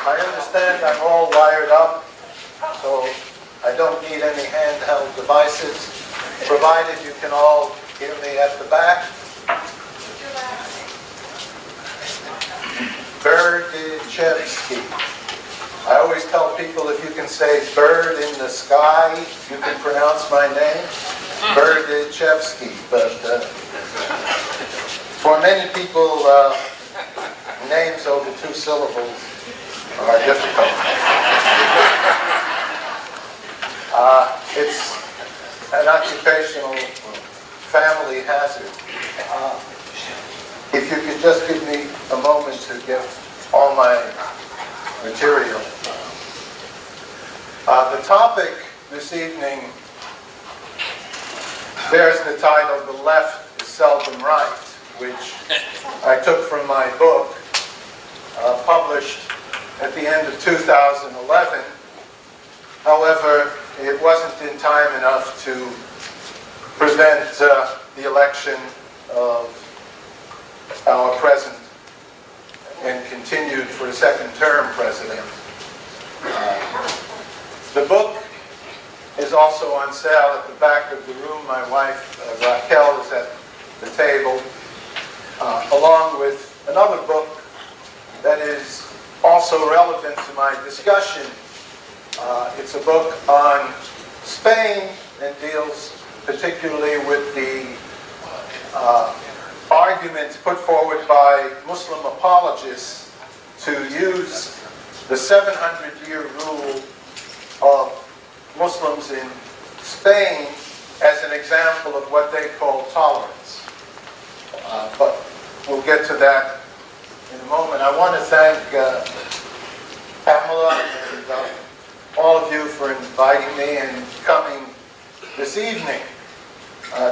I understand I'm all wired up, so I don't need any handheld devices, provided you can all hear me at the back. Berdichevsky. I always tell people if you can say bird in the sky, you can pronounce my name, Berdichevsky. But for many people, names over 2 syllables are difficult. It's an occupational family hazard. If you could just give me a moment to get all my material. The topic this evening bears the title, "The Left is Seldom Right," which I took from my book, published at the end of 2011. However, it wasn't in time enough to prevent the election of our present and continued for a second-term president. The book is also on sale at the back of the room. My wife, Raquel, is at the table, along with another book that is also relevant to my discussion. It's a book on Spain and deals particularly with the arguments put forward by Muslim apologists to use the 700-year rule of Muslims in Spain as an example of what they call tolerance. But we'll get to that in a moment. I want to thank Pamela and all of you for inviting me and coming this evening.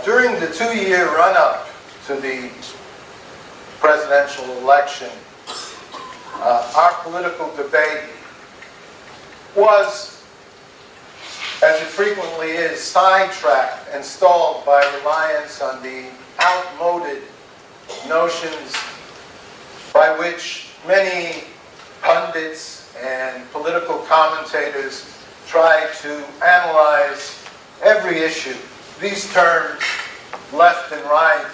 During the 2-year run-up to the presidential election, our political debate was, as it frequently is, sidetracked and stalled by reliance on the outmoded notions by which many pundits and political commentators try to analyze every issue. These terms, left and right,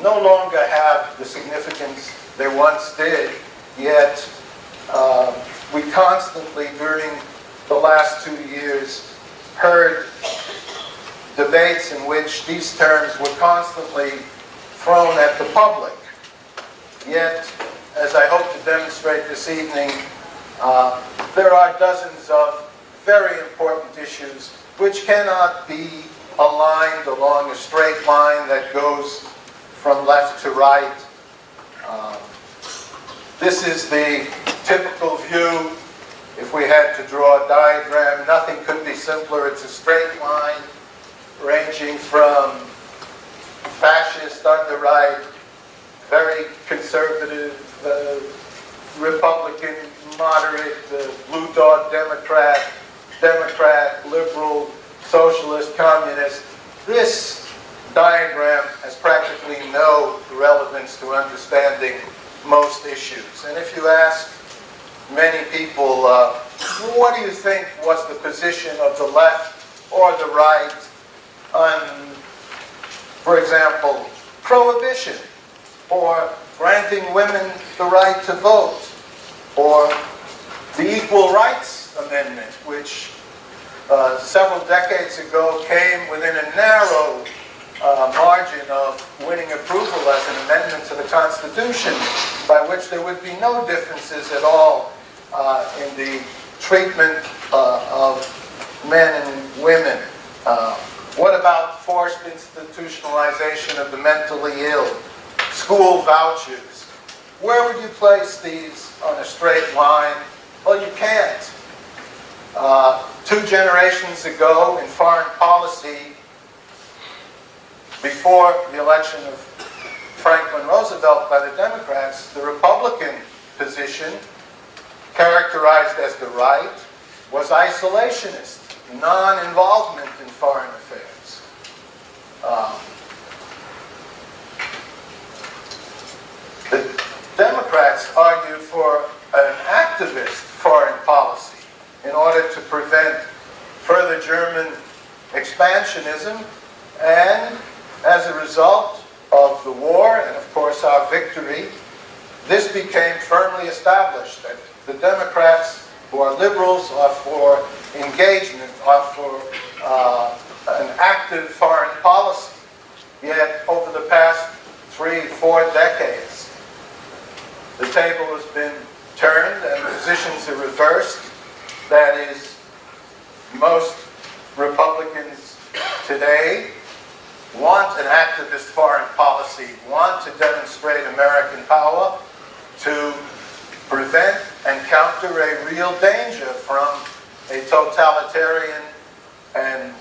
no longer have the significance they once did, yet we constantly, during the last 2 years, heard debates in which these terms were constantly thrown at the public. Yet, as I hope to demonstrate this evening, there are dozens of very important issues which cannot be aligned along a straight line that goes from left to right. This is the typical view. If we had to draw a diagram, nothing could be simpler. It's a straight line ranging from fascist on the right, very conservative, Republican, moderate, blue dog Democrat, liberal, socialist, communist. This diagram has practically no relevance to understanding most issues. And if you ask many people, what do you think was the position of the left or the right on, for example, prohibition, or granting women the right to vote, or the Equal Rights Amendment, which several decades ago came within a narrow margin of winning approval as an amendment to the Constitution, by which there would be no differences at all in the treatment of men and women. What about forced institutionalization of the mentally ill? School vouchers? Where would you place these on a straight line? Well, you can't. 2 generations ago, in foreign policy, before the election of Franklin Roosevelt by the Democrats, the Republican position, characterized as the right, was isolationist, non-involvement in foreign affairs. The Democrats argued for an active activist foreign policy in order to prevent further German expansionism, and as a result of the war and of course our victory, this became firmly established that the Democrats, who are liberals, are for engagement, are for an active foreign policy. Yet over the past 3-4 decades, the table has been turned and positions are reversed. That is, most Republicans today want an activist foreign policy, want to demonstrate American power to prevent and counter a real danger from a totalitarian and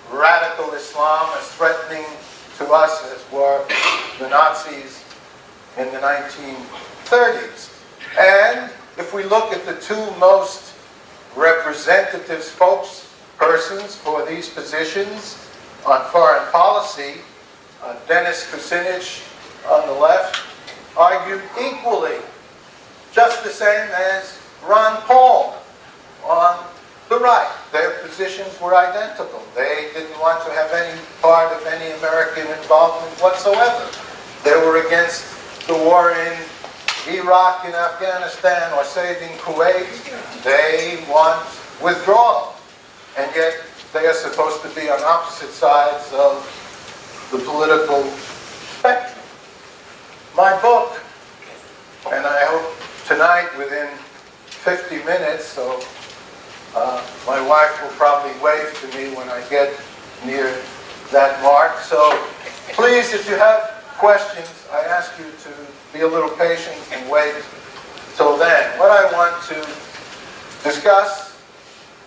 radical Islam as threatening to us as were the Nazis in the 1930s. And if we look at the two most representative spokespersons for these positions on foreign policy, Dennis Kucinich on the left argued equally, just the same as Ron Paul on the right. Their positions were identical. They didn't want to have any part of any American involvement whatsoever. They were against the war in Iraq and Afghanistan or saving Kuwait. They want withdrawal. And yet they are supposed to be on opposite sides of the political spectrum. My book, and I hope tonight within 50 minutes, so my wife will probably wave to me when I get near that mark. So please, if you have questions, I ask you to be a little patient and wait till then. What I want to discuss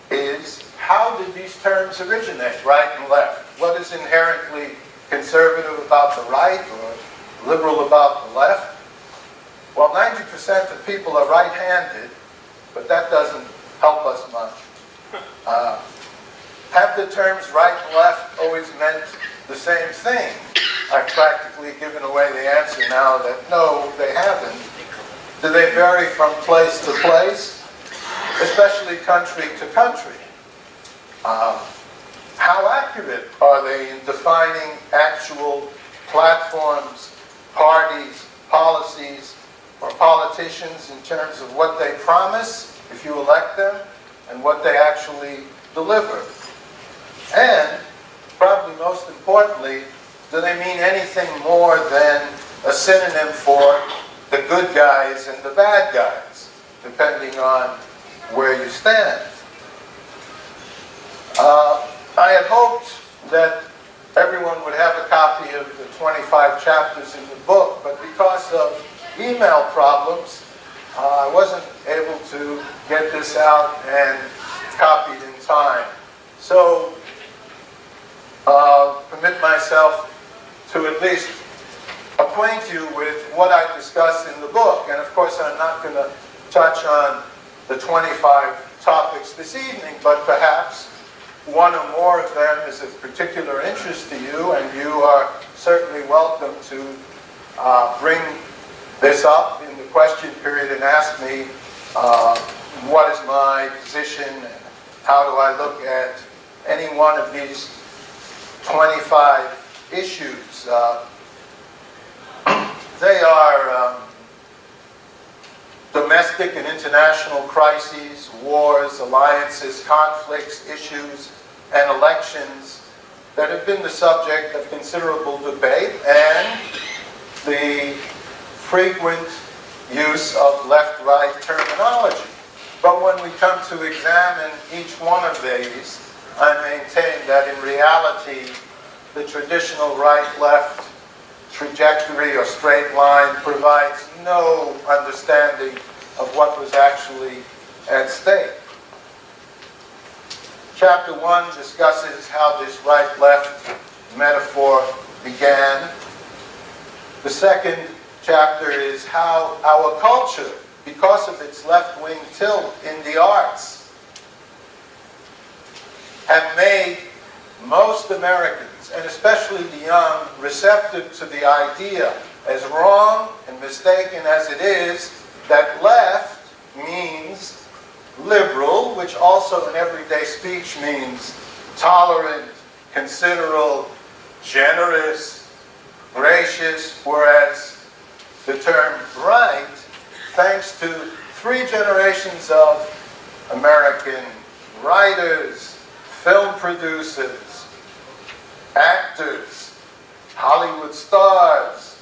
is, how did these terms originate, right and left? What is inherently conservative about the right or liberal about the left? Well, 90% of people are right-handed, but that doesn't help us much. Have the terms right and left always meant the same thing? I've practically given away the answer now that no, they haven't. Do they vary from place to place, especially country to country? How accurate are they in defining actual platforms, parties, policies, or politicians in terms of what they promise if you elect them and what they actually deliver? And, probably most importantly, do they mean anything more than a synonym for the good guys and the bad guys, depending on where you stand? I had hoped that everyone would have a copy of the 25 chapters in the book, but because of email problems, I wasn't able to get this out and copied in time. So, permit myself to at least acquaint you with what I discussed in the book. And of course, I'm not going to touch on the 25 topics this evening, but perhaps one or more of them is of particular interest to you, and you are certainly welcome to bring this up in the question period and ask me what is my position and how do I look at any one of these 25 issues. They are domestic and international crises, wars, alliances, conflicts, issues, and elections that have been the subject of considerable debate and the frequent use of left-right terminology. But when we come to examine each one of these, I maintain that in reality, the traditional right-left trajectory or straight line provides no understanding of what was actually at stake. Chapter 1 discusses how this right-left metaphor began. The second chapter is how our culture, because of its left-wing tilt in the arts, have made most Americans, and especially the young, receptive to the idea, as wrong and mistaken as it is, that left means liberal, which also in everyday speech means tolerant, considerate, generous, gracious, whereas the term right, thanks to 3 generations of American writers, film producers, actors, Hollywood stars,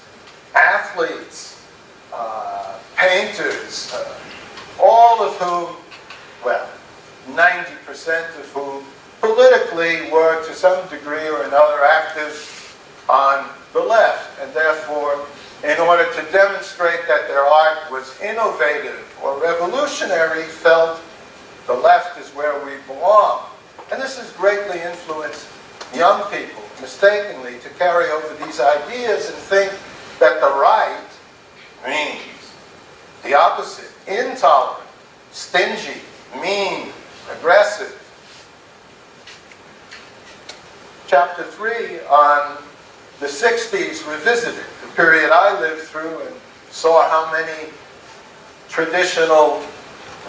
athletes, painters, all of whom, well, 90% of whom politically were to some degree or another active on the left, and therefore, in order to demonstrate that their art was innovative or revolutionary, felt the left is where we belong. And this has greatly influenced young people, mistakenly, to carry over these ideas and think that the right means the opposite: intolerant, stingy, mean, aggressive. Chapter 3 on the 60s revisited, the period I lived through, and saw how many traditional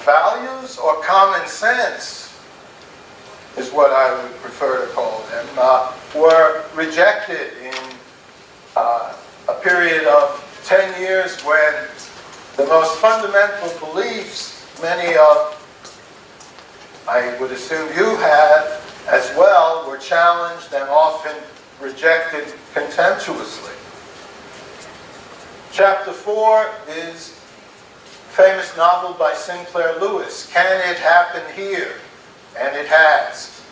values or common sense is what I would prefer to call them, were rejected in a period of 10 years when the most fundamental beliefs, many of, I would assume you had as well, were challenged and often rejected contemptuously. Chapter 4 is a famous novel by Sinclair Lewis, Can It Happen Here? And it has.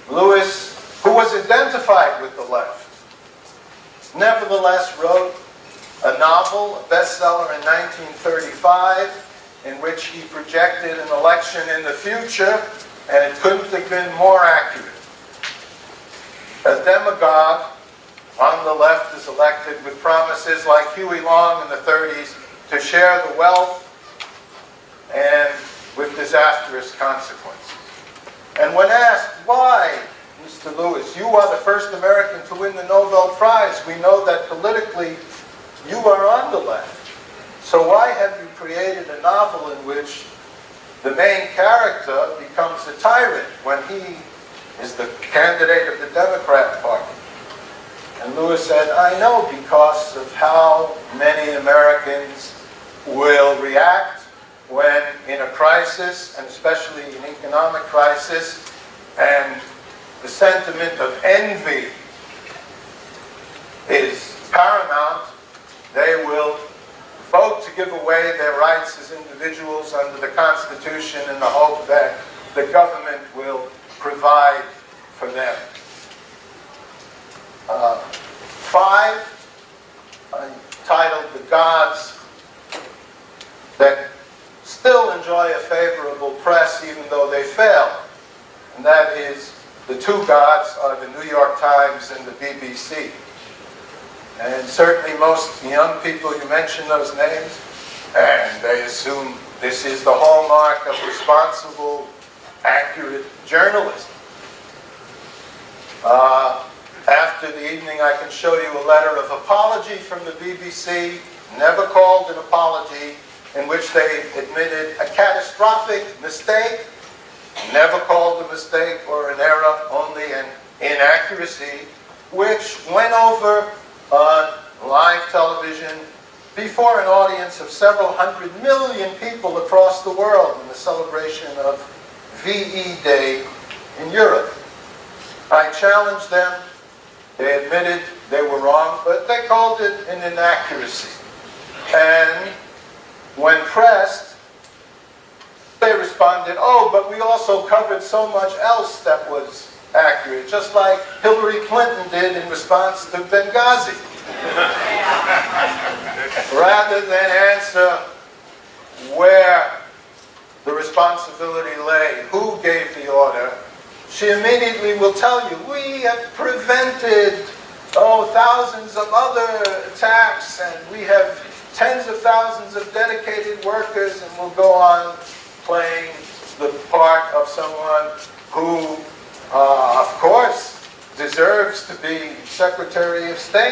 Lewis, who was identified with the left, nevertheless wrote a novel, a bestseller in 1935, in which he projected an election in the future, and it couldn't have been more accurate. A demagogue on the left is elected with promises like Huey Long in the 30s to share the wealth, and with disastrous consequences. And when asked, why, Mr. Lewis, you are the first American to win the Nobel Prize, we know that politically you are on the left. So why have you created a novel in which the main character becomes a tyrant when he is the candidate of the Democrat Party? And Lewis said, I know, because of how many Americans will react when in a crisis, and especially an economic crisis, and the sentiment of envy is paramount, they will vote to give away their rights as individuals under the Constitution in the hope that the government will provide for them. 5, titled The Gods That Still Enjoy a Favorable Press Even Though They Fail. And that is, the 2 gods are the New York Times and the BBC. And certainly most young people, you mention those names, and they assume this is the hallmark of responsible, accurate journalism. After the evening, I can show you a letter of apology from the BBC, never called an apology, in which they admitted a catastrophic mistake, never called a mistake or an error, only an inaccuracy, which went over on live television before an audience of several hundred million people across the world in the celebration of VE Day in Europe. I challenged them. They admitted they were wrong, but they called it an inaccuracy. And when pressed, they responded, oh, but we also covered so much else that was accurate, just like Hillary Clinton did in response to Benghazi. Rather than answer where the responsibility lay, who gave the order, she immediately will tell you, we have prevented, thousands of other attacks, and we have tens of thousands of dedicated workers, and we'll go on playing the part of someone who, of course, deserves to be Secretary of State.